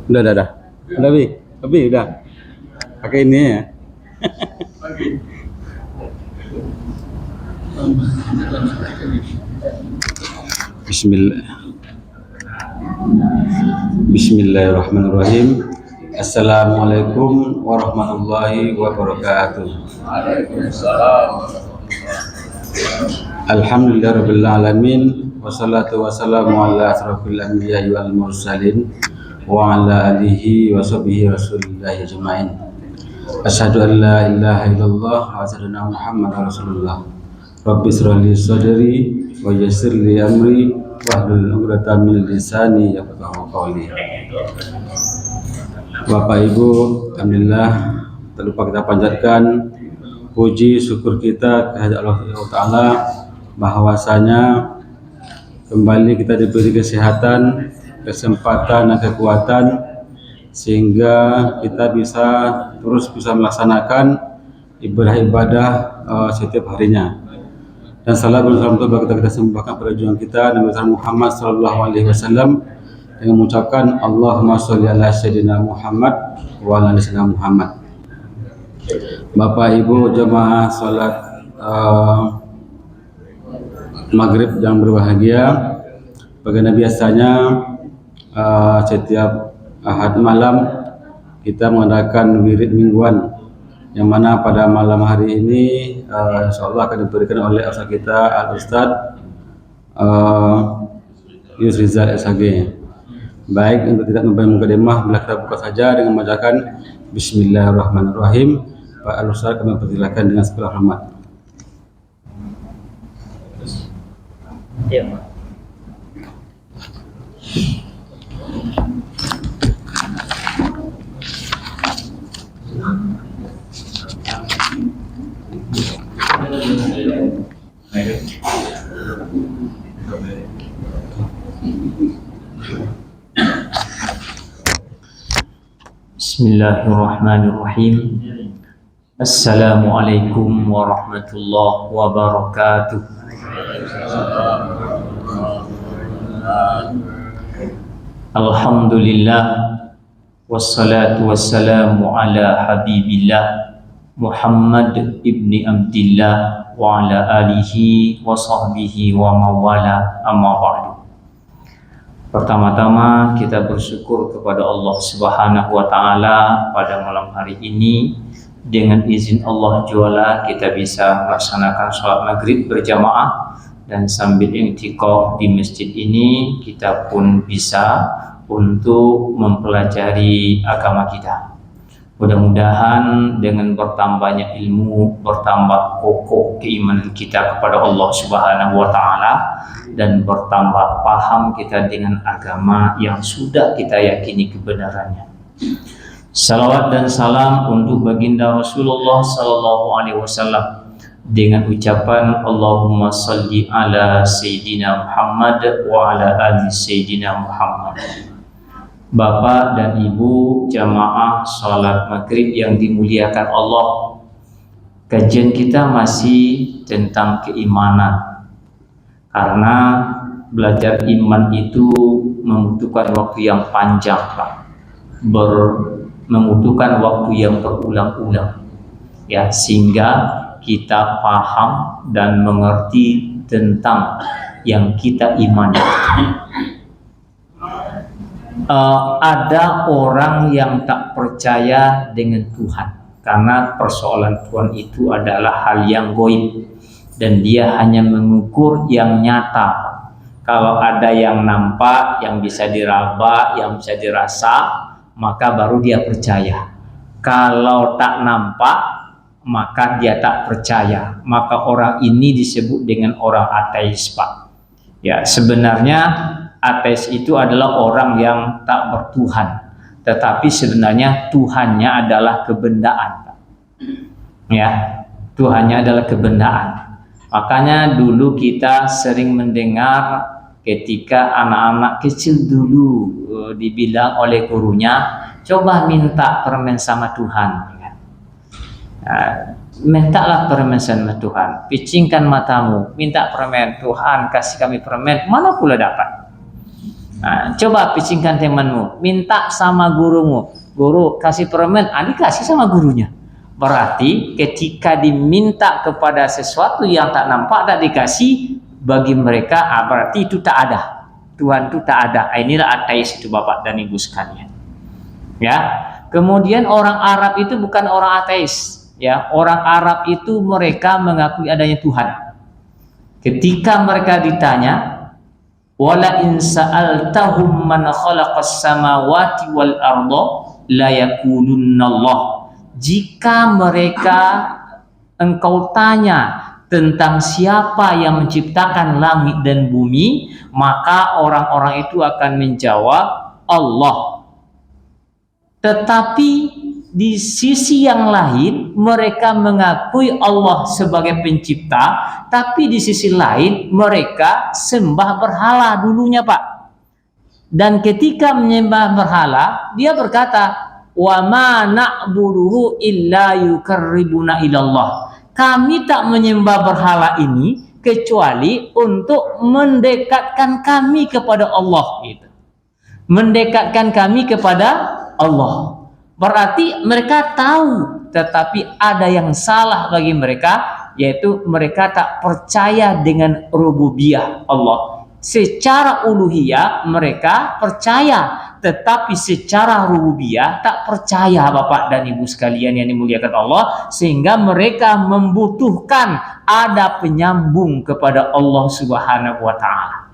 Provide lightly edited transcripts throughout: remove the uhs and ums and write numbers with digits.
Udah. Udah, Bi, udah. Pakai ini ya. Bismillahirrahmanirrahim. Assalamualaikum warahmatullahi wabarakatuh. Alhamdulillahirabbil alamin, wassalatu wassalamu ala asrofil anbiya'i wal mursalin wa ala alihi wa sahbihi rasulillahi ajma'in. Asyhadu an la ilaha illallah wa asyhadu anna Muhammadar Rasulullah. Rabbi shrah li sadri wa yassir li amri wahlul 'uqdatam min lisani yafqahu qawli. Bapak Ibu, alhamdulillah, tak lupa kita panjatkan puji syukur kita kehadirat Allah Ta'ala bahwasanya kembali kita diberi kesehatan, kesempatan dan kekuatan sehingga kita terus bisa melaksanakan ibadah-ibadah setiap harinya. Dan salam dan salam kita sembahkan pada junjungan kita Nabi Muhammad sallallahu alaihi wasallam dengan mengucapkan Allahumma sholli ala sayyidina Muhammad wa ala ali sayyidina Muhammad. Bapak Ibu jemaah salat maghrib yang berbahagia, bagaimana biasanya setiap Ahad malam kita mengadakan wirid mingguan, yang mana pada malam hari ini insyaallah akan diberikan oleh ustaz kita Al-Ustaz Yusrizal SHG. Baik, untuk tidak membangun mukadimah, bila kita buka saja dengan membacakan Bismillahirrahmanirrahim. Pak Al-Ustaz kami persilakan dengan segala hormat. Ya. Bismillahirrahmanirrahim. Assalamualaikum warahmatullahi wabarakatuh. Alhamdulillah, wassalatu wassalamu ala habibillah Muhammad ibni Abdillah wa ala alihi wa sahbihi wa mawala, amma ba'du. Pertama-tama kita bersyukur kepada Allah Subhanahu wa taala pada malam hari ini, dengan izin Allah Jalla kita bisa melaksanakan sholat maghrib berjamaah, dan sambil i'tikaf di masjid ini kita pun bisa untuk mempelajari agama kita. Mudah-mudahan dengan bertambahnya ilmu, bertambah kokoh keimanan kita kepada Allah Subhanahu wa taala, dan bertambah paham kita dengan agama yang sudah kita yakini kebenarannya. Salawat dan salam untuk baginda Rasulullah sallallahu alaihi wasallam dengan ucapan Allahumma salli ala Sayyidina Muhammad wa ala ali Sayyidina Muhammad. Bapak dan Ibu jamaah salat maghrib yang dimuliakan Allah, kajian kita masih tentang keimanan, karena belajar iman itu membutuhkan waktu yang panjang, Pak. Membutuhkan waktu yang berulang-ulang, ya, sehingga kita paham dan mengerti tentang yang kita imani. Ada orang yang tak percaya dengan Tuhan karena persoalan Tuhan itu adalah hal yang gaib dan dia hanya mengukur yang nyata. Kalau ada yang nampak, yang bisa diraba, yang bisa dirasa, maka baru dia percaya. Kalau tak nampak, maka dia tak percaya. Maka orang ini disebut dengan orang ateis, Pak. Ya, sebenarnya ateis itu adalah orang yang tak bertuhan, tetapi sebenarnya Tuhannya adalah kebendaan. Ya, Tuhannya adalah kebendaan. Makanya dulu kita sering mendengar ketika anak-anak kecil dulu dibilang oleh gurunya, coba minta permen sama Tuhan. Nah, mintalah permen sama Tuhan, picingkan matamu, minta permen, Tuhan kasih kami permen, mana pula dapat. Nah, coba picingkan temanmu, minta sama gurumu, guru kasih permen, dikasih sama gurunya. Berarti ketika diminta kepada sesuatu yang tak nampak tak dikasih, bagi mereka berarti itu tak ada, Tuhan itu tak ada. Inilah ateis itu Bapak dan Ibu sekalian. Ya, kemudian orang Arab itu bukan orang ateis. Ya, orang Arab itu mereka mengakui adanya Tuhan. Ketika mereka ditanya, wala in sa'altahum man khalaqas samawati wal arda la yaqulunallah. Jika mereka engkau tanya tentang siapa yang menciptakan langit dan bumi, maka orang-orang itu akan menjawab Allah. Tetapi di sisi yang lain mereka mengakui Allah sebagai pencipta, tapi di sisi lain mereka sembah berhala dulunya Pak. Dan ketika menyembah berhala, dia berkata, wa ma na'buduhu illa yukarribuna ilallah. Kami tak menyembah berhala ini kecuali untuk mendekatkan kami kepada Allah gitu. Mendekatkan kami kepada Allah. Berarti mereka tahu, tetapi ada yang salah bagi mereka, yaitu mereka tak percaya dengan rububiyah Allah. Secara uluhiyah mereka percaya, tetapi secara rububiyah tak percaya Bapak dan Ibu sekalian yang dimuliakan Allah, sehingga mereka membutuhkan ada penyambung kepada Allah Subhanahu wa taala.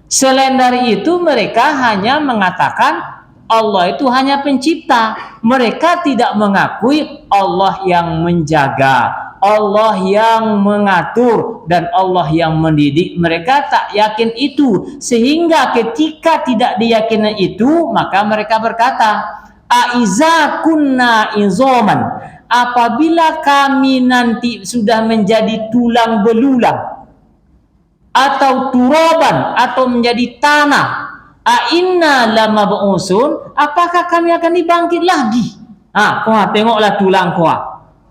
Selain dari itu mereka hanya mengatakan Allah itu hanya pencipta. Mereka tidak mengakui Allah yang menjaga, Allah yang mengatur, dan Allah yang mendidik. Mereka tak yakin itu. Sehingga ketika tidak diyakini itu, maka mereka berkata, aiza kunna izoman, apabila kami nanti sudah menjadi tulang belulang, atau turoban, atau menjadi tanah, inna lama ba'usun, apakah kami akan dibangkit lagi? Kau tengoklah tulang kau.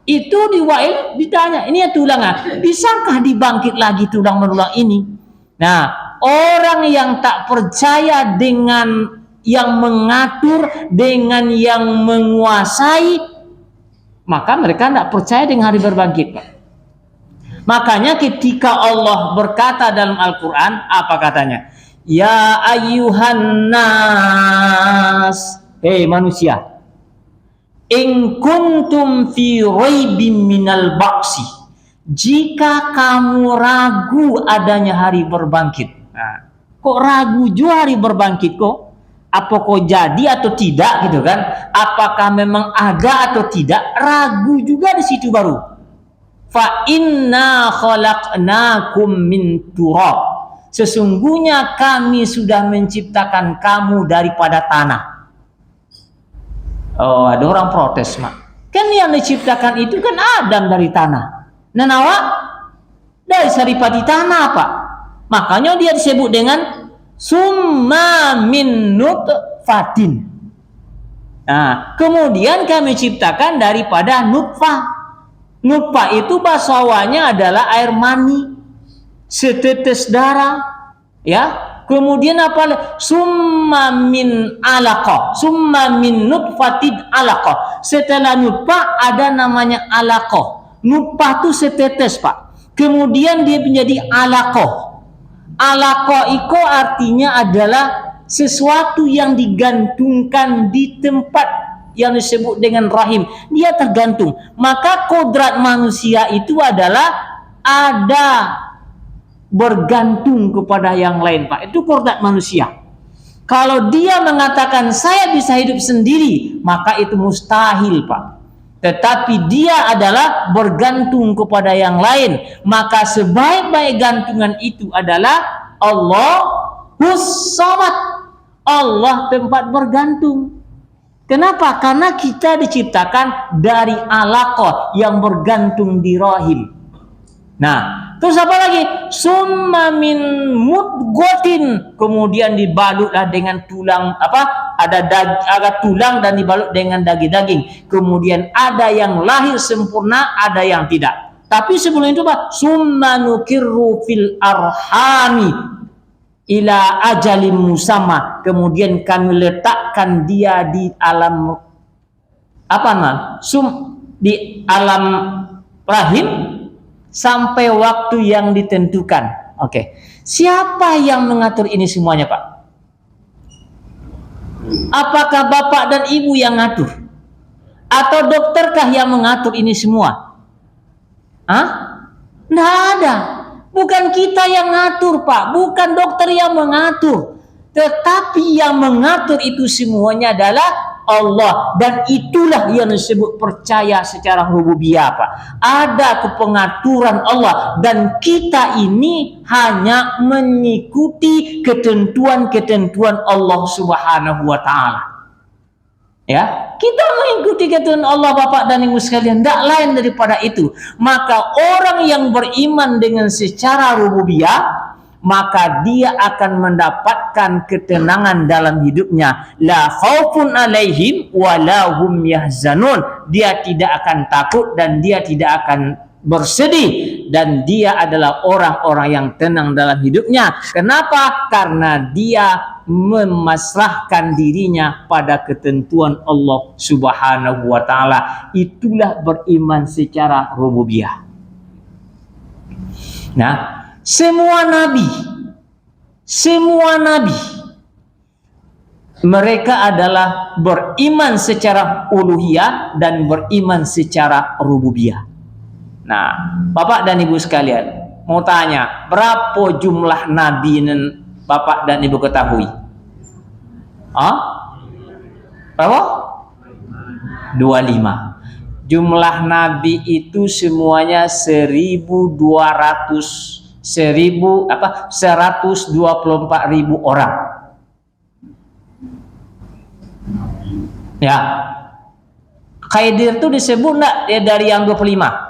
Itu di Wa'il ditanya, ini ya tulang, bisakah dibangkit lagi tulang belulang ini? Nah, orang yang tak percaya dengan yang mengatur, dengan yang menguasai, maka mereka tidak percaya dengan hari berbangkit. Makanya ketika Allah berkata dalam Al-Quran, apa katanya? Ya ayyuhan nas, hei manusia, in kuntum fi raibim minal ba'si, jika kamu ragu adanya hari berbangkit. Kok ragu juga hari berbangkit kok? Apa kok jadi atau tidak gitu kan? Apakah memang ada atau tidak? Ragu juga di situ baru. Fa inna khalaqnakum min turab, sesungguhnya kami sudah menciptakan kamu daripada tanah. Ada orang protes, Mak. Kan yang diciptakan itu kan Adam dari tanah. Nanawa dari saripati tanah, Pak. Makanya dia disebut dengan summa min nutfatin. Nah, kemudian kami ciptakan daripada nutfah. Nutfah itu bahasa Awalnya adalah air mani, setetes darah, ya. Kemudian apa? Summa min alaqah, summa min nutfatin alaqah. Setelah nutfah ada namanya alaqah. Nutfah itu setetes, Pak. Kemudian dia menjadi alaqah. Alaqah itu artinya adalah sesuatu yang digantungkan di tempat yang disebut dengan rahim. Dia tergantung. Maka kodrat manusia itu adalah ada bergantung kepada yang lain, Pak. Itu kodrat manusia. Kalau dia mengatakan saya bisa hidup sendiri, maka itu mustahil, Pak. Tetapi dia adalah bergantung kepada yang lain, maka sebaik-baik gantungan itu adalah Allahus Samad, Allah tempat bergantung. Kenapa? Karena kita diciptakan dari alaqah yang bergantung di rahim. Nah, terus apa lagi? Summa min mudghatin, kemudian dibalutlah dengan tulang ada tulang dan dibalut dengan daging-daging. Kemudian ada yang lahir sempurna, ada yang tidak. Tapi sebelum itu Pak, summa nukirru fil arhami ila ajalin musamma. Kemudian kami letakkan dia di alam di alam rahim sampai waktu yang ditentukan. Oke. Siapa yang mengatur ini semuanya, Pak? Apakah bapak dan ibu yang ngatur? Atau dokterkah yang mengatur ini semua? Hah? Nggak ada. Bukan kita yang ngatur, Pak. Bukan dokter yang mengatur. Tetapi yang mengatur itu semuanya adalah Allah, dan itulah yang disebut percaya secara rububiyah, Pak. Ada kepengaturan Allah dan kita ini hanya mengikuti ketentuan-ketentuan Allah Subhanahu wa taala. Ya, kita mengikuti ketentuan Allah Bapak dan Ibu sekalian, tidak lain daripada itu. Maka orang yang beriman dengan secara rububiyah, maka dia akan mendapatkan ketenangan dalam hidupnya. La khaufun alaihim wa la hum yahzanun. Dia tidak akan takut dan dia tidak akan bersedih, dan dia adalah orang-orang yang tenang dalam hidupnya. Kenapa? Karena dia memasrahkan dirinya pada ketentuan Allah Subhanahu wa taala. Itulah beriman secara rububiyah. Nah, semua nabi mereka adalah beriman secara uluhiyah dan beriman secara rububiyah. Nah, Bapak dan Ibu sekalian, mau tanya, berapa jumlah nabi yang Bapak dan Ibu ketahui? Berapa? 25. Jumlah nabi itu semuanya 124.000 orang. Ya. Khidir itu disebut enggak dia dari yang 25?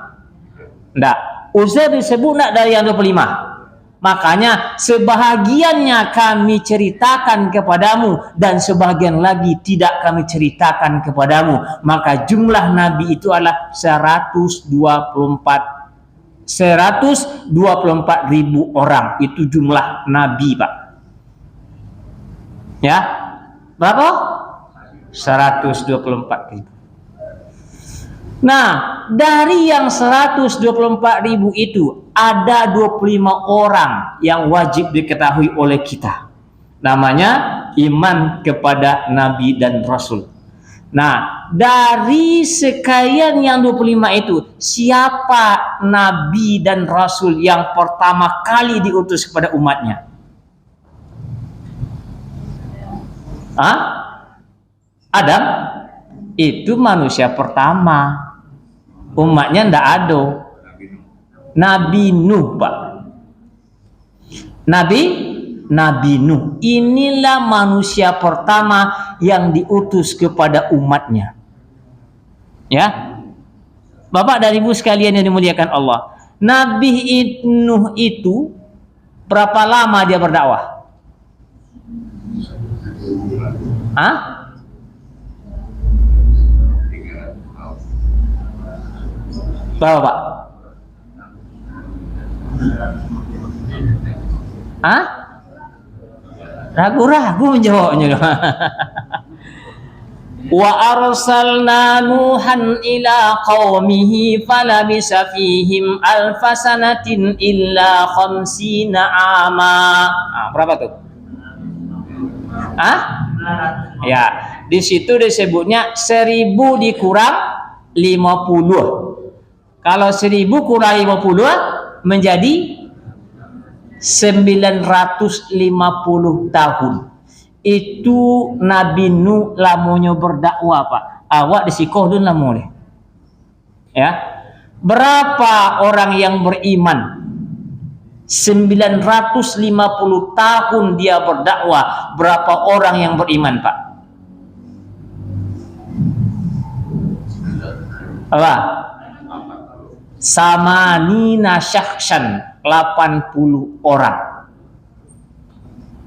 Enggak. Uzair disebut enggak dari yang 25? Makanya sebahagiannya kami ceritakan kepadamu dan sebahagian lagi tidak kami ceritakan kepadamu. Maka jumlah nabi itu adalah 124.000 orang. Itu jumlah nabi, Pak. Ya. Berapa? 124.000. Nah, dari yang 124.000 itu ada 25 orang yang wajib diketahui oleh kita. Namanya iman kepada nabi dan rasul. Nah, dari sekian yang 25 itu, siapa nabi dan rasul yang pertama kali diutus kepada umatnya? Adam. Itu manusia pertama. Umatnya ndak ada. Nabi Nuh, Pak. Nabi Nuh. Inilah manusia pertama yang diutus kepada umatnya. Ya. Bapak dan Ibu sekalian yang dimuliakan Allah. Nabi Nuh itu berapa lama dia berdakwah? Berapa, Pak? Ragu-ragu menjawabnya. Wa arsalna Nuhan ila qaumihi falabisa fihim alfasanatin illa khamsina ama. Berapa tuh? Ya, di situ disebutnya 1000 dikurang 50. Kalau 1000 kurang 50 menjadi 950 tahun. Itu Nabi Nuh lamonyo berdakwah, Pak. Awak disikoh dun lamone. Ya. Berapa orang yang beriman? 950 tahun dia berdakwah. Berapa orang yang beriman, Pak? Apa? samanina syakhsan, 80 orang.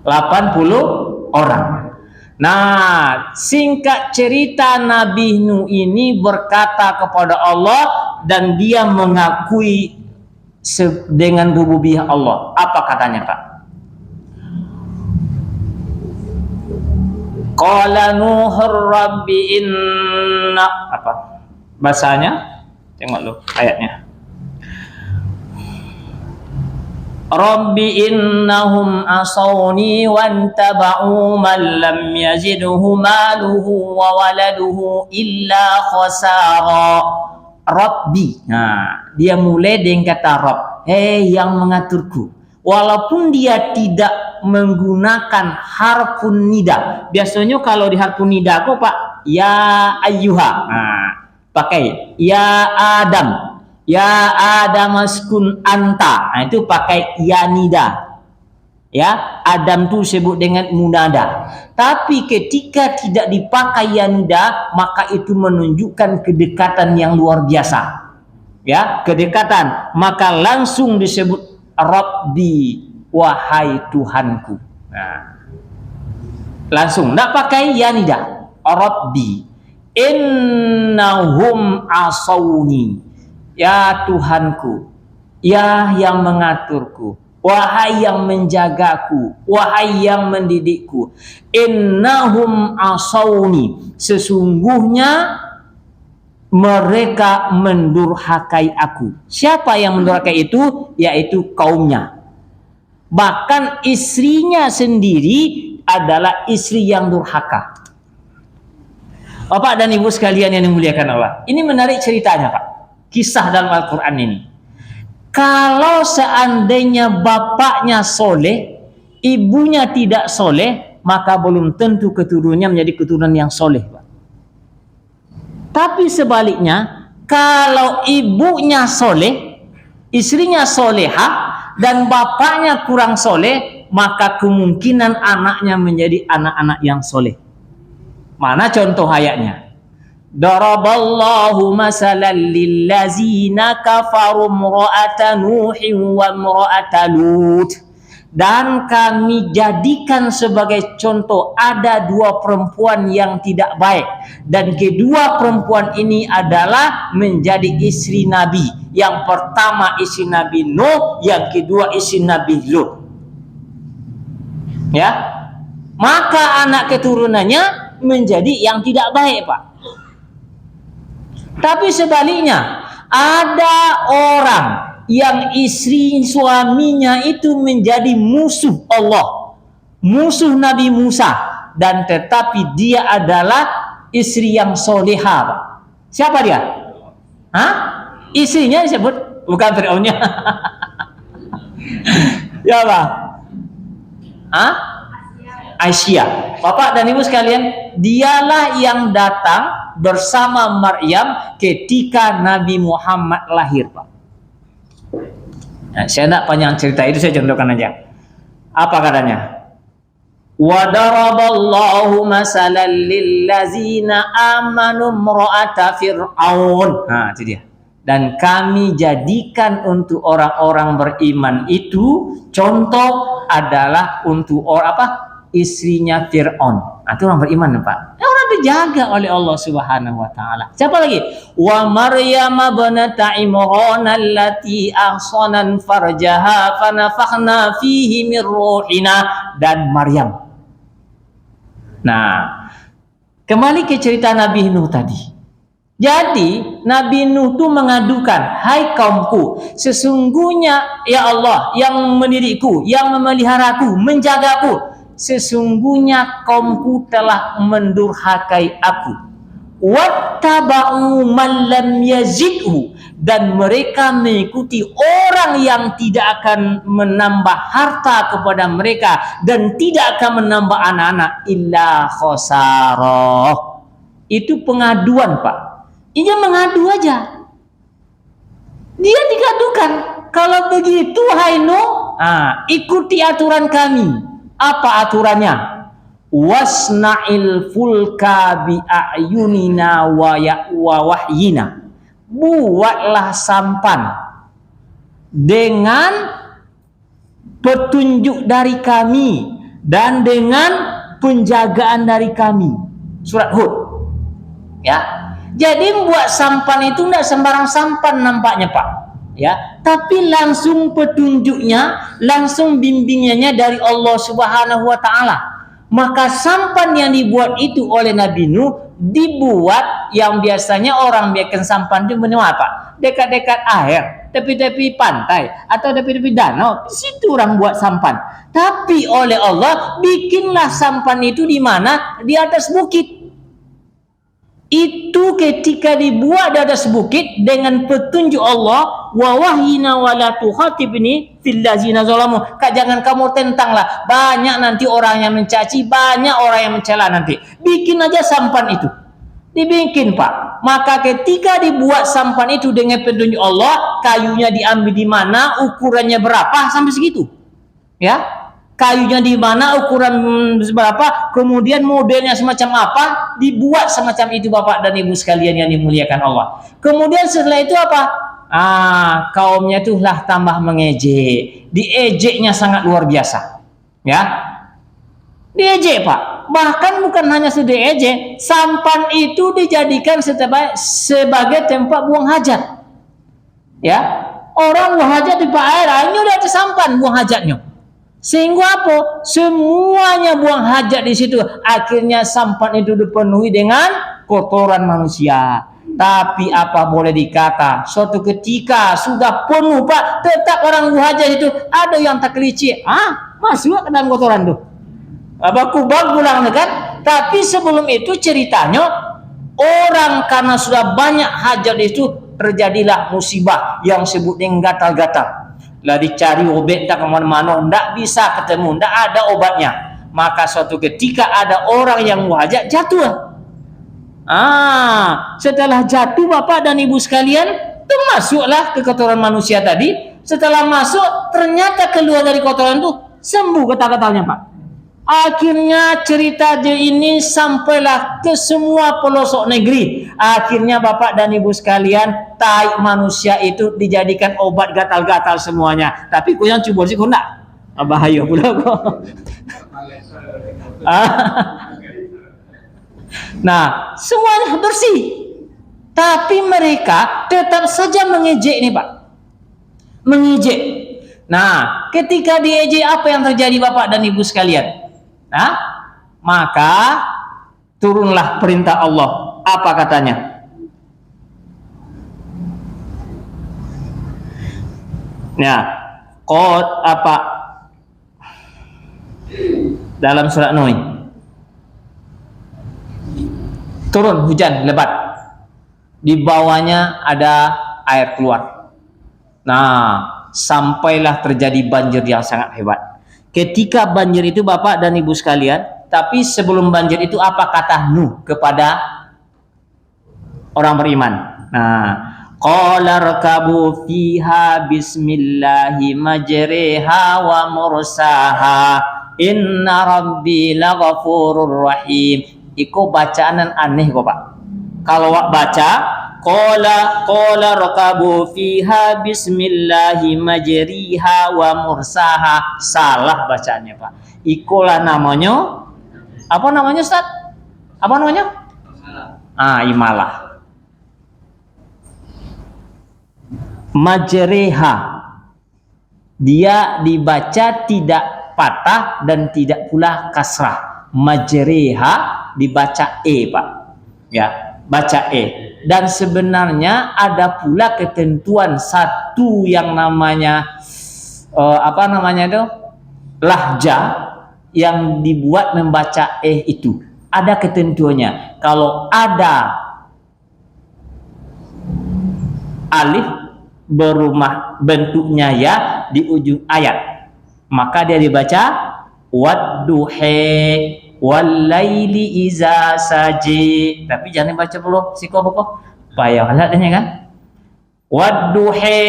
80 orang. Nah, singkat cerita, Nabi Nuh ini berkata kepada Allah dan dia mengakui dengan rububiyah Allah. Apa katanya, Pak? Qala Nuhur Rabbi inna, apa bahasanya? Tengok lu ayatnya. Rabbi innahum asawni wantaba'u man lam yazidhu maluhu wa waladuhu illa khasara. Rabbi. Nah, dia mulai dengan kata Rabb. Hei yang mengaturku. Walaupun dia tidak menggunakan harfun nida. Biasanya kalau di harfun nida kok Pak, ya ayyuha. Nah, pakai ya Adam. Ya Adam askun anta. Nah, itu pakai ya nida. Ya, Adam itu sebut dengan munada. Tapi ketika tidak dipakai ya nida, maka itu menunjukkan kedekatan yang luar biasa. Ya, kedekatan. Maka langsung disebut Rabbi, wahai Tuhanku. Nah, langsung tidak pakai ya nida. Rabbi, innahum asawni. Ya Tuhanku, ya yang mengaturku, wahai yang menjagaku, wahai yang mendidikku. Innahum asawni, sesungguhnya mereka mendurhakai aku. Siapa yang mendurhakai itu? Yaitu kaumnya. Bahkan istrinya sendiri adalah istri yang durhaka. Bapak dan Ibu sekalian yang dimuliakan Allah, ini menarik ceritanya, Pak. Kisah dalam Al-Quran ini. Kalau seandainya bapaknya soleh, ibunya tidak soleh, maka belum tentu keturunannya menjadi keturunan yang soleh, Pak. Tapi sebaliknya, kalau ibunya soleh, istrinya soleha, dan bapaknya kurang soleh, maka kemungkinan anaknya menjadi anak-anak yang soleh. Mana contoh ayatnya? Daraballahu masalan lillazina kafaru imra'ata Nuhin wa imra'ata Lut. Dan kami jadikan sebagai contoh ada dua perempuan yang tidak baik, dan kedua perempuan ini adalah menjadi istri Nabi. Yang pertama istri Nabi Nuh, yang kedua istri Nabi Lut. Ya, maka anak keturunannya menjadi yang tidak baik, Pak. Tapi sebaliknya, ada orang yang istri suaminya itu menjadi musuh Allah, musuh Nabi Musa, dan tetapi dia adalah istri yang soleha, Pak. Siapa dia? Hah? Istrinya disebut, bukan Fir'aunnya. Ya, Pak. Hah? Aisyah. Bapak dan Ibu sekalian, dialah yang datang bersama Maryam ketika Nabi Muhammad lahir, Pak. Nah, saya tidak panjang cerita itu, saya contohkan aja. Apa katanya? Wa daraballahu masalan lillazina amanu imra'ata fir'aun. Nah, itu dia. Dan kami jadikan untuk orang-orang beriman itu contoh adalah untuk orang apa? Istrinya Fir'aun. Nah, itu orang beriman, Pak. Orang dijaga oleh Allah Subhanahu wa taala. Siapa lagi? Wa Maryam ibnata Imran allati ahsanan farjaha fanafakhna fihi min ruhina, dan Maryam. Nah, kembali ke cerita Nabi Nuh tadi. Jadi Nabi Nuh itu mengadukan, hai kaumku, sesungguhnya ya Allah yang mendidikku, yang memeliharaku, menjagaku. Sesungguhnya kaumku telah mendurhakai aku. Wattaba'u man lam yazidhu, dan mereka mengikuti orang yang tidak akan menambah harta kepada mereka dan tidak akan menambah anak-anak, illa khosara. Itu pengaduan, Pak. Ini mengadu aja. Dia digadukan. Kalau begitu, hai Nuh, ikuti aturan kami. Apa aturannya? Wasna'il fulka bi'ayunina wa wahyina. buatlah sampan dengan petunjuk dari kami dan dengan penjagaan dari kami. Surat Hud. Ya. Jadi membuat sampan itu tidak sembarang sampan nampaknya, Pak. Ya, tapi langsung petunjuknya, langsung bimbingannya dari Allah Subhanahu wa taala. Maka sampan yang dibuat itu oleh Nabi Nuh dibuat yang biasanya orang biarkan sampan itu menua apa? Dekat-dekat air, tepi-tepi pantai atau tepi-tepi danau. Di situ orang buat sampan. Tapi oleh Allah bikinlah sampan itu di mana? Di atas bukit. Itu ketika dibuat di atas bukit dengan petunjuk Allah, wa wahyina wala tukhatibni fil ladzina zalamu. Jangan kamu tentanglah, banyak nanti orang yang mencaci, banyak orang yang mencela nanti. Bikin aja sampan itu. Dibikin, Pak. Maka ketika dibuat sampan itu dengan petunjuk Allah, kayunya diambil di mana, ukurannya berapa, sampai segitu. Ya. Kayunya di mana, ukuran berapa, kemudian modelnya semacam apa, dibuat semacam itu Bapak dan Ibu sekalian yang dimuliakan Allah. Kemudian setelah itu apa? Kaumnya itu lah tambah mengejek. Diejeknya sangat luar biasa. Ya. Diejek, Pak. Bahkan bukan hanya sudah diejek, sampan itu dijadikan sebagai tempat buang hajat. Ya. Orang buang hajat di air, ini udah ada sampan buang hajatnya. Sehingga apa? Semuanya buang hajat di situ. Akhirnya sampan itu dipenuhi dengan kotoran manusia. Tapi apa boleh dikata, suatu ketika sudah penuh, Pak, tetap orang buang hajat itu ada yang tak kelicik. Masuk ke dalam kotoran tuh. Kubang pulang kan? Tapi sebelum itu ceritanya orang karena sudah banyak hajat itu terjadilah musibah yang sebut dengan gatal-gatal. Lah dicari obat tak kemana-mana, tidak bisa ketemu, tidak ada obatnya. Maka suatu ketika ada orang yang wajah jatuh. Setelah jatuh Bapak dan Ibu sekalian, termasuklah ke kotoran manusia tadi. Setelah masuk, ternyata keluar dari kotoran itu sembuh kata-katanya, Pak. Akhirnya cerita ini sampailah ke semua pelosok negeri. Akhirnya Bapak dan Ibu sekalian, tai manusia itu dijadikan obat gatal-gatal semuanya. Tapi kau yang coba sih kau enggak? Bahaya pula kok. Nah, semuanya bersih. Tapi mereka tetap saja mengejek nih, Pak. Mengejek. Nah, ketika diejek apa yang terjadi Bapak dan Ibu sekalian? Maka turunlah perintah Allah. Apa katanya? Dalam surat Nuh. Turun hujan lebat. Di bawahnya ada air keluar. Sampailah terjadi banjir yang sangat hebat. Ketika banjir itu Bapak dan Ibu sekalian, tapi sebelum banjir itu apa kata Nuh kepada orang beriman? Qala rkabu fiha bismillahi majriha wa mursaha inna rabbi laghafurur rahim. Iku bacaan aneh kok, Pak. Kalau baca Qala rakabu fiha bismillahi majriha wa mursaha. Salah bacanya, Pak. Ikulah namanya. Apa namanya, Ustaz? Apa namanya? Imalah. Majriha. Dia dibaca tidak patah dan tidak pula kasrah. Majriha dibaca Pak. Ya, baca Dan sebenarnya ada pula ketentuan satu yang namanya lahja yang dibuat membaca itu. Ada ketentuannya. Kalau ada alif berumah bentuknya ya di ujung ayat, maka dia dibaca wadduhe walaili iza saji. Tapi jangan baca dulu siko payah adanya kan. Wadduhe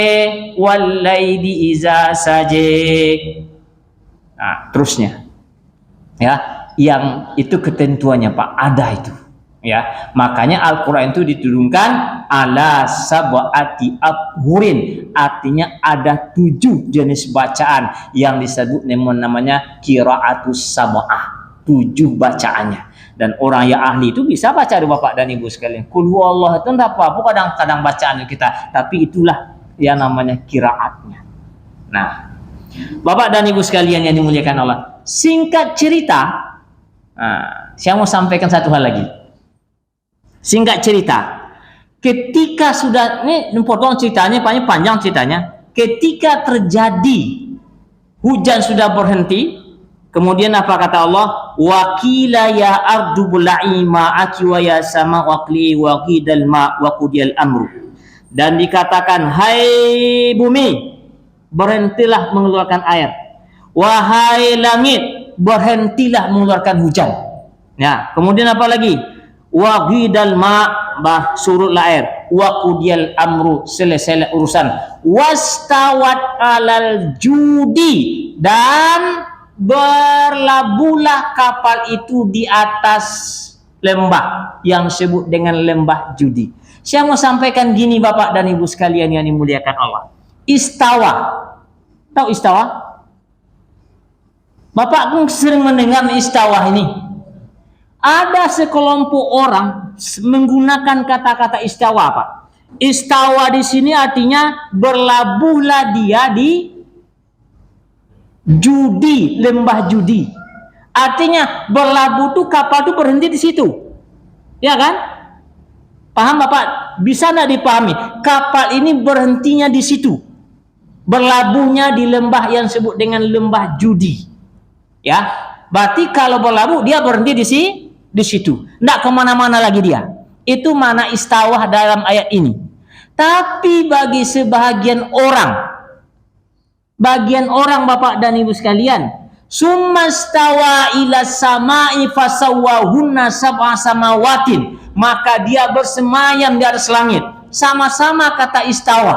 walaili iza saji. Terusnya. Ya, yang itu ketentuannya, Pak, ada itu. Ya, makanya Al-Quran itu diturunkan ala sab'ati abhurin, artinya ada 7 jenis bacaan yang disebut namanya qiraatus sab'ah, 7 bacaannya. Dan orang yang ahli itu bisa baca Bapak dan Ibu sekalian. Qul huwallahu itu enggak apa-apa kadang-kadang bacaan kita, tapi itulah yang namanya qiraatnya. Nah, Bapak dan Ibu sekalian yang dimuliakan Allah, singkat cerita, saya mau sampaikan satu hal lagi. Singkat cerita, ketika sudah, ini potong ceritanya, panjang ceritanya. Ketika terjadi hujan sudah berhenti, kemudian apa kata Allah? Wakila ya ardu bula'i ma'aki wa ya sama waqli wa qidal ma' wa qudiyal amru. Dan dikatakan, hai bumi, berhentilah mengeluarkan air. Wahai langit, berhentilah mengeluarkan hujan. Ya, kemudian apa lagi? Wa qidal ma', surutlah air. Wa qudiyal amru, selesai urusan. Wastawat alal judi, dan berlabuhlah kapal itu di atas lembah yang disebut dengan lembah Judi. Saya mau sampaikan gini Bapak dan Ibu sekalian yang dimuliakan Allah. Istawa. Tahu istawa? Bapak sering mendengar istawa ini. Ada sekelompok orang menggunakan kata-kata istawa, Pak. Istawa di sini artinya berlabuhlah dia di Judi, lembah Judi. Artinya berlabuh tuh kapal tuh berhenti di situ. Ya kan? Paham Bapak? Bisa enggak dipahami? Kapal ini berhentinya di situ. Berlabuhnya di lembah yang disebut dengan lembah Judi. Ya. Berarti kalau berlabuh dia berhenti di situ. Enggak kemana-mana lagi dia. Itu mana istawah dalam ayat ini. Tapi bagi sebahagian orang Bapak dan Ibu sekalian, summastawa ila sama'i fasawwahunna sab'a samawatin, maka dia bersemayam di atas langit. Sama-sama kata istawa.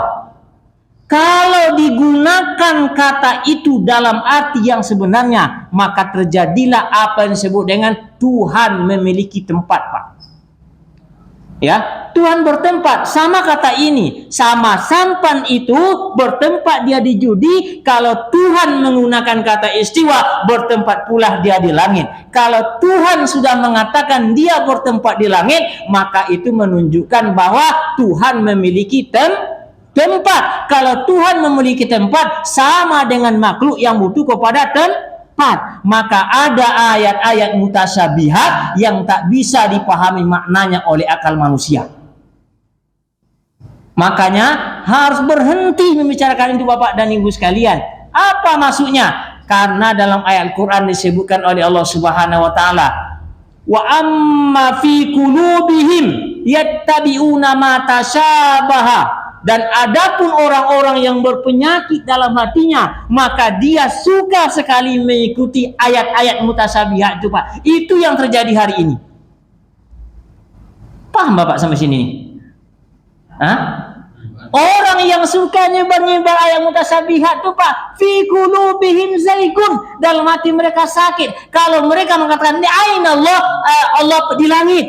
Kalau digunakan kata itu dalam arti yang sebenarnya, maka terjadilah apa yang disebut dengan Tuhan memiliki tempat, Pak. Ya, Tuhan bertempat. Sama kata ini, sama sampan itu bertempat dia di Judi. Kalau Tuhan menggunakan kata istiwa, bertempat pula dia di langit. Kalau Tuhan sudah mengatakan dia bertempat di langit, maka itu menunjukkan bahwa Tuhan memiliki tempat. Kalau Tuhan memiliki tempat, sama dengan makhluk yang butuh kepada tempat. Maka ada ayat-ayat mutasyabihat yang tak bisa dipahami maknanya oleh akal manusia. Makanya harus berhenti membicarakan itu Bapak dan Ibu sekalian. Apa maksudnya? Karena dalam ayat Al-Quran disebutkan oleh Allah Subhanahu wa taala, wa amma fi qulubihim yattabi'una ma tasyabaha. Dan adapun orang-orang yang berpenyakit dalam hatinya, maka dia suka sekali mengikuti ayat-ayat mutasyabihat itu, Pak. Itu yang terjadi hari ini. Paham Bapak sampai sini? Hah? Orang yang suka nyebar-nyebar ayat mutasyabihat itu, Pak, fi qulubihim zaigun, dalam hati mereka sakit. Kalau mereka mengatakan, "Aina Allah?" Allah di langit.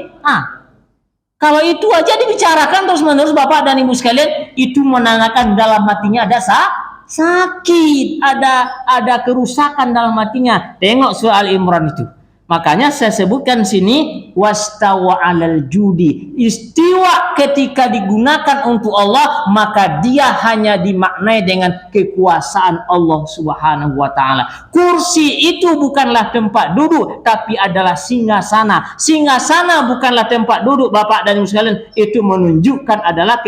Kalau itu aja dibicarakan terus-menerus Bapak dan Ibu sekalian, itu menandakan dalam hatinya ada sakit, ada kerusakan dalam hatinya. Tengok surah Al-Imran itu. Makanya saya sebutkan sini wastawa 'alal judi. Istiwa ketika digunakan untuk Allah, maka dia hanya dimaknai dengan kekuasaan Allah Subhanahu wa taala. Kursi itu bukanlah tempat duduk, tapi adalah singgasana. Singgasana bukanlah tempat duduk Bapak dan Ibu sekalian, itu menunjukkan adalah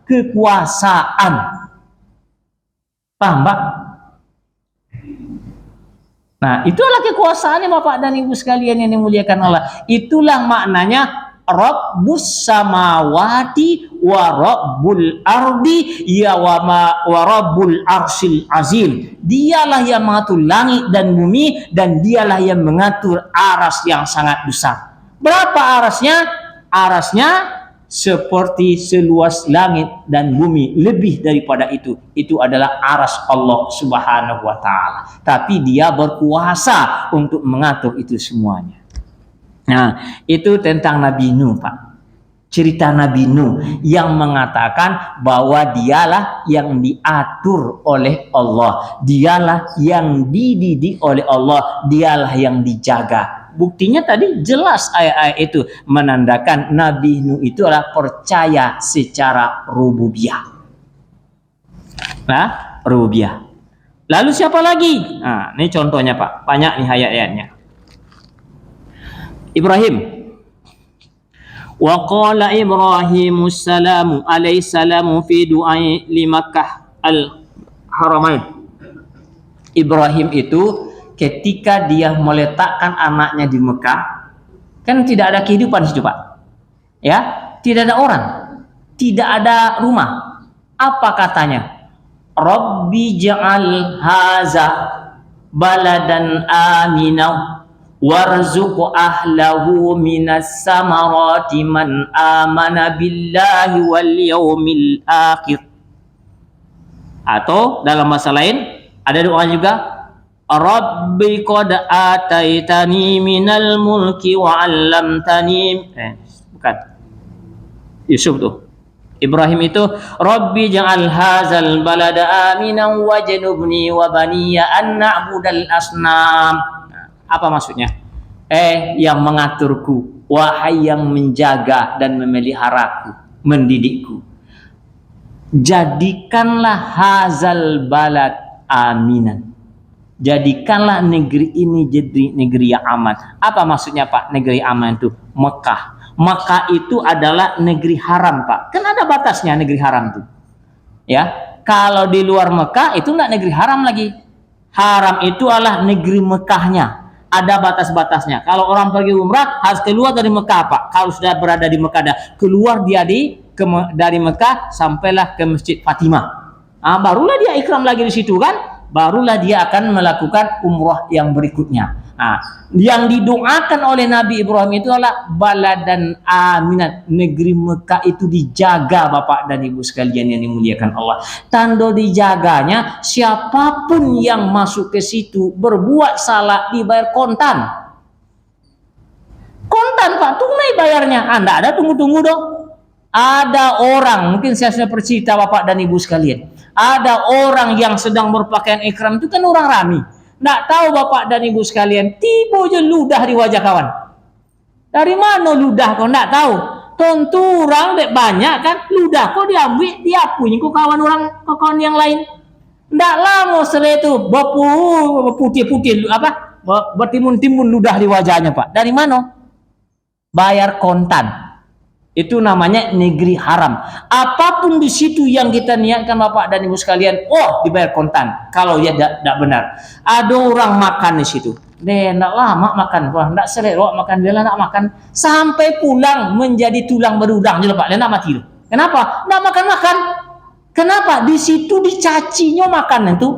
kekuasaan. Paham, Pak? Nah, itulah kekuasaannya Bapak dan Ibu sekalian yang dimuliakan Allah. Itulah maknanya Rabbus samawati wa Rabbul ardi ya wa Rabbul arsyil azim. Dialah yang mengatur langit dan bumi, dan dialah yang mengatur aras yang sangat besar. Berapa arasnya? Arasnya seperti seluas langit dan bumi, lebih daripada itu. Itu adalah aras Allah Subhanahu wa taala. Tapi dia berkuasa untuk mengatur itu semuanya. Nah, itu tentang Nabi Nuh, Pak. Cerita Nabi Nuh yang mengatakan bahwa dialah yang diatur oleh Allah, dialah yang dididik oleh Allah, dialah yang dijaga. Buktinya tadi jelas ayat-ayat itu menandakan Nabi Nuh itu adalah percaya secara rububiyah. Nah, rububiyah. Lalu siapa lagi? Nah, ini contohnya Pak, banyak nih ayat-ayatnya. Ibrahim. Wa qala Ibrahimus salamu alaihi salamu fi du'ai li Makkah al-Haramain. Ibrahim itu ketika dia meletakkan anaknya di Mekah, kan tidak ada kehidupan situ, Pak. Ya, tidak ada orang, tidak ada rumah. Apa katanya? Rabbi ja'al haza baladan aminau warzuq ahlahu minas samarati man amana billahi wal yaumil akhir. Atau dalam bahasa lain ada doa juga, Rabbi qad ataitani minal mulki wa 'allamtani bukan Yusuf tuh. Ibrahim itu Rabbi ja'al hadzal balada aminan wajnubni wa baniya an na'budal asnam. Apa maksudnya? Yang mengaturku, wahai yang menjaga dan memeliharaku, mendidikku. Jadikanlah hazal balad aminan. Jadikanlah negeri ini jadi negeri yang aman. Apa maksudnya Pak? Negeri aman itu Mekah. Mekah itu adalah negeri haram, Pak. Kan ada batasnya negeri haram itu. Ya, kalau di luar Mekah itu enggak negeri haram lagi. Haram itu adalah negeri Mekahnya. Ada batas-batasnya. Kalau orang pergi umrah harus keluar dari Mekah, Pak. Kalau sudah berada di Mekah, keluar dia dari Mekah sampailah ke Masjid Fatimah. Barulah dia ikram lagi di situ kan? Barulah dia akan melakukan umrah yang berikutnya. Yang didoakan oleh Nabi Ibrahim itu adalah baladan aminat. Negeri Mekah itu dijaga Bapak dan Ibu sekalian yang dimuliakan Allah. Tanda dijaganya, siapapun yang masuk ke situ berbuat salah dibayar kontan. Kontan Pak, tunai bayarnya. Anda ada tunggu-tunggu dong. Ada orang, mungkin saya sudah bercerita Bapak dan Ibu sekalian. Ada orang yang sedang berpakaian ikram itu kan orang rami. Nggak tahu Bapak dan Ibu sekalian, tiba aja ludah di wajah kawan. Dari mana ludah kau? Nggak tahu. Tentu orang banyak kan, ludah kau diambil, diapuin kau kawan orang, kau kawan yang lain. Nggak lama setelah itu, putih-putih bertimbun-timbun ludah di wajahnya Pak. Dari mana? Bayar kontan. Itu namanya negeri haram. Apapun di situ yang kita niatkan Bapak dan Ibu sekalian, dibayar kontan. Kalau ya tidak benar. Ada orang makan di situ. Tidak lama makan. Wah, tidak selera makan. Dia tidak makan. Sampai pulang menjadi tulang berudang. Dia Pak, dia tidak mati. Kenapa? Tidak makan-makan. Kenapa? Di situ dicacinya makan itu.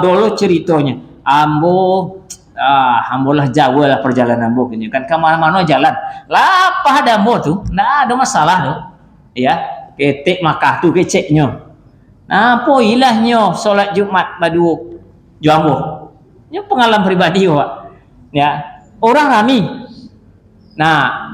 Dulu ceritanya. Ambolah jauh lah perjalanan ambo ini kan kemana-mana jalan lah apa ada ambo tuh nah ada masalah tuh ya ketik Makkah tuh keceknya nah poilahnya solat Jumat madu jambo ini pengalaman pribadi Pak ya orang rami nah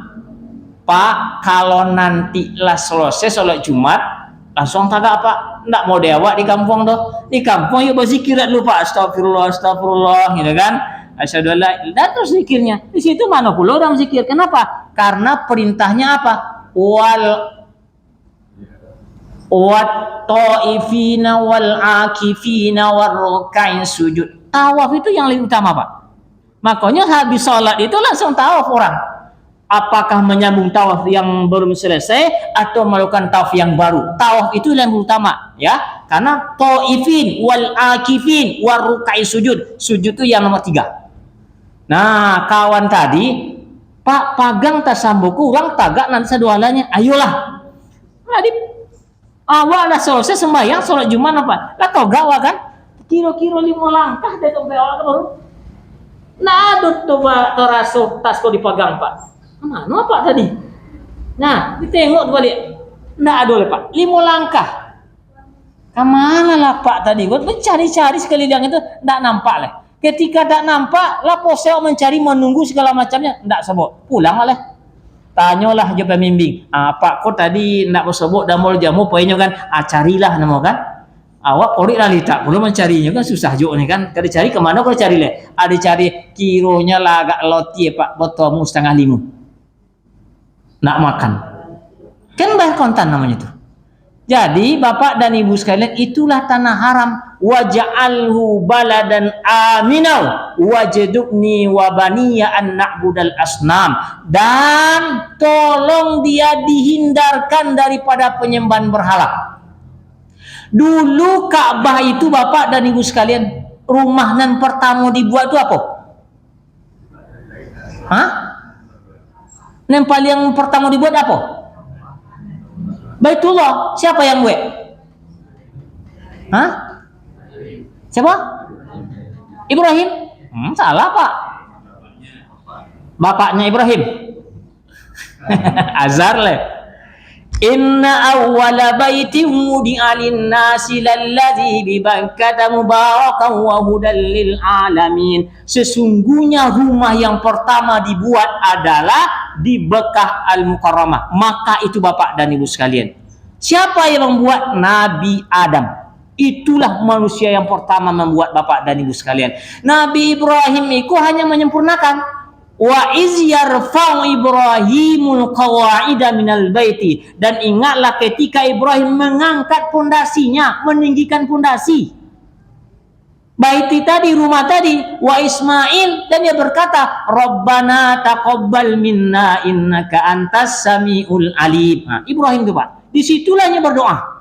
Pak kalau nanti lah selesai solat Jumat langsung tagak Pak ndak mau dewak di kampung tuh di kampung yuk berzikir dulu Pak astagfirullah gitu kan asyhadu alla ilaha terus zikirnya. Di situ mana pula orang zikir. Kenapa? Karena perintahnya apa? Wat ta'ifina wal akifina war ruk'in sujud. Tawaf itu yang lebih utama, Pak. Makanya habis salat itu langsung tawaf orang. Apakah menyambung tawaf yang belum selesai atau melakukan tawaf yang baru? Tawaf itu yang utama, ya. Karena ta'ifin wal akifin war ruk'in sujud. Sujud itu yang nomor 3. Nah, kawan tadi, Pak pagang tasambuku, orang tagak nanti sedualanya. Ayolah. Tadi awal dah selesai sembahyang sholat Jumat apa? Lah toga kan? Kira-kira 5 langkah dari tempat awal baru. Nah, adut tuh Pak terasuh tas kau dipegang Pak. Mana Pak tadi? Nah, ditengok balik. Nah, ada Pak. 5 langkah. Kemana lah Pak tadi? Buat mencari-cari sekeliling itu, tidak nampak lah. Ketika tak nampak, lah poseo mencari, menunggu segala macamnya, ndak sebut. Pulang oleh. Tanyalah je pembimbing. Pak kau tadi ndak sebut dan mau jamu poinnya kan? Carilah nama kan? Awak ori lah tak perlu mencarinya kan susah juga nih kan. Kada cari kemana kau cari le? Ada cari kironya lah agak loti Pak botomu 4:30. Nak makan. Kan bayar kontan namanya tuh. Jadi Bapak dan Ibu sekalian, itulah tanah haram. Waja'alhu baladan aminau wajadubni wa baniya an na'budal asnam. Dan tolong dia dihindarkan daripada penyembahan berhala. Dulu Ka'bah itu Bapak dan Ibu sekalian, rumah nan pertama dibuat itu apa? Hah? Yang paling pertama dibuat apa? Baitullah. Siapa yang buat? Hah? Siapa? Ibrahim? Salah Pak. Bapaknya Ibrahim. Azar le. Inna awwala baitin wudi'a lin-nasi lalladzi bi Bakkata mubarakan wa hudan lil alamin. Sesungguhnya rumah yang pertama dibuat adalah di Bekkah Al-Mukarramah. Maka itu Bapak dan Ibu sekalian. Siapa yang membuat? Nabi Adam. Itulah manusia yang pertama membuat Bapak dan Ibu sekalian. Nabi Ibrahim itu hanya menyempurnakan. Wa iz yarfa'u Ibrahimul qawa'ida minal baiti. Dan ingatlah ketika Ibrahim mengangkat pondasinya, meninggikan pondasi baiti tadi, rumah tadi, wa Ismail, dan dia berkata, Rabbana taqabbal minna innaka antas samiul alim. Ibrahim itu Pak, disitulah dia berdoa.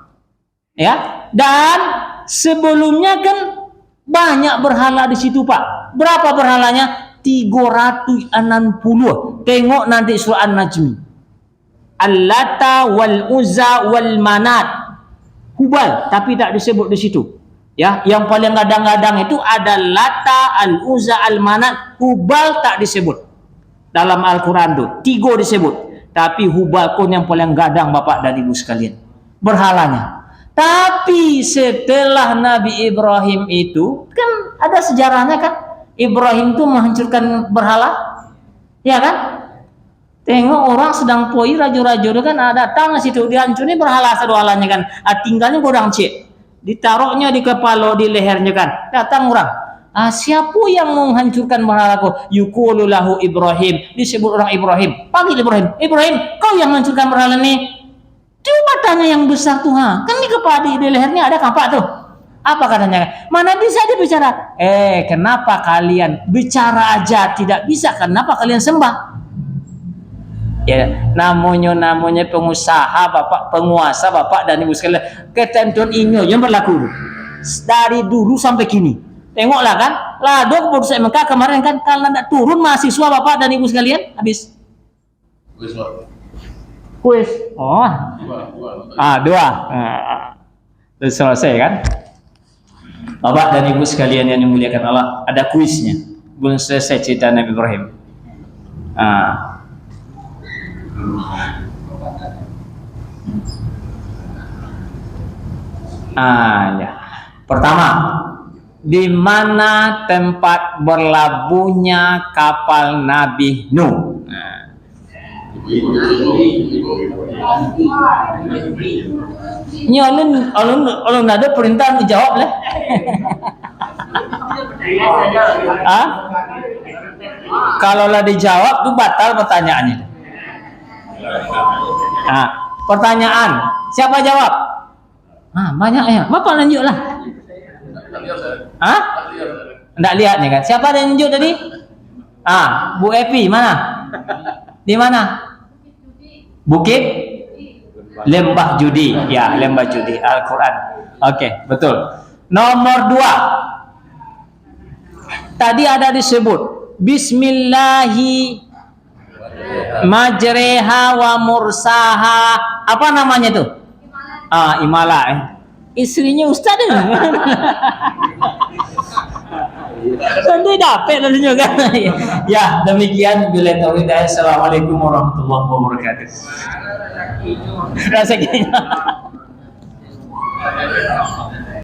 Ya, dan sebelumnya kan banyak berhala di situ Pak. Berapa berhalanya? 360. Tengok nanti surah An-Najm. Al-Lata wal Uzza wal Manat. Hubal, tapi tak disebut di situ. Ya, yang paling gadang-gadang itu ada Lata, Al-Uzza, Al-Manat. Hubal tak disebut dalam Al-Quran itu. 3 disebut, tapi Hubal pun yang paling gadang Bapak dan Ibu sekalian, berhalanya. Tapi setelah Nabi Ibrahim itu kan ada sejarahnya kan, Ibrahim itu menghancurkan berhala, ya kan? Tengok orang sedang poi rajo-rajo kan datang ke situ, dihancurin berhala sedoalannya kan, tinggalnya godang cek, ditaruhnya di kepala, di lehernya kan, datang orang, siapa yang menghancurkan berhalaku? Yuqulu lahu Ibrahim, disebut orang Ibrahim, panggil Ibrahim, Ibrahim, kau yang menghancurkan berhala ini? Coba tanya yang besar tuh, kan di kepala, di lehernya ada kapak tuh. Apa katanya? Mana bisa dia bicara? Kenapa kalian bicara aja tidak bisa? Kenapa kalian sembah? Ya, namanya pengusaha Bapak, penguasa Bapak dan Ibu sekalian, ketentuan ini yang berlaku dari dulu sampai kini. Tengoklah kan, Lado keputusan MK kemarin kan, kalau tidak turun mahasiswa Bapak dan Ibu sekalian, habis. Kuis. Oh. 2. Terus selesai kan? Bapak dan Ibu sekalian yang dimuliakan Allah, ada kuisnya. Belum selesai cerita Nabi Ibrahim. Ya. Pertama, di mana tempat berlabuhnya kapal Nabi Nuh? Ini alun ada perintah dijawab lah. Kalau lah dijawab tuh batal pertanyaannya. Pertanyaan, siapa jawab? Banyak ya. Bapak lanjut lah. Nggak lihat nih kan? Siapa yang lanjut tadi? Bu Epi mana? Di mana? Bukit Lembah Judi. Ya, Lembah Judi Al-Quran. Oke, betul. Nomor 2. Tadi ada disebut Bismillahi majreha wa mursaha. Apa namanya tuh? Imala. Istrinya Ustaz deh. Tentu dapat tentunya kan. Ya, demikian bila tauhid. Assalamualaikum warahmatullahi wabarakatuh. Rasa gini.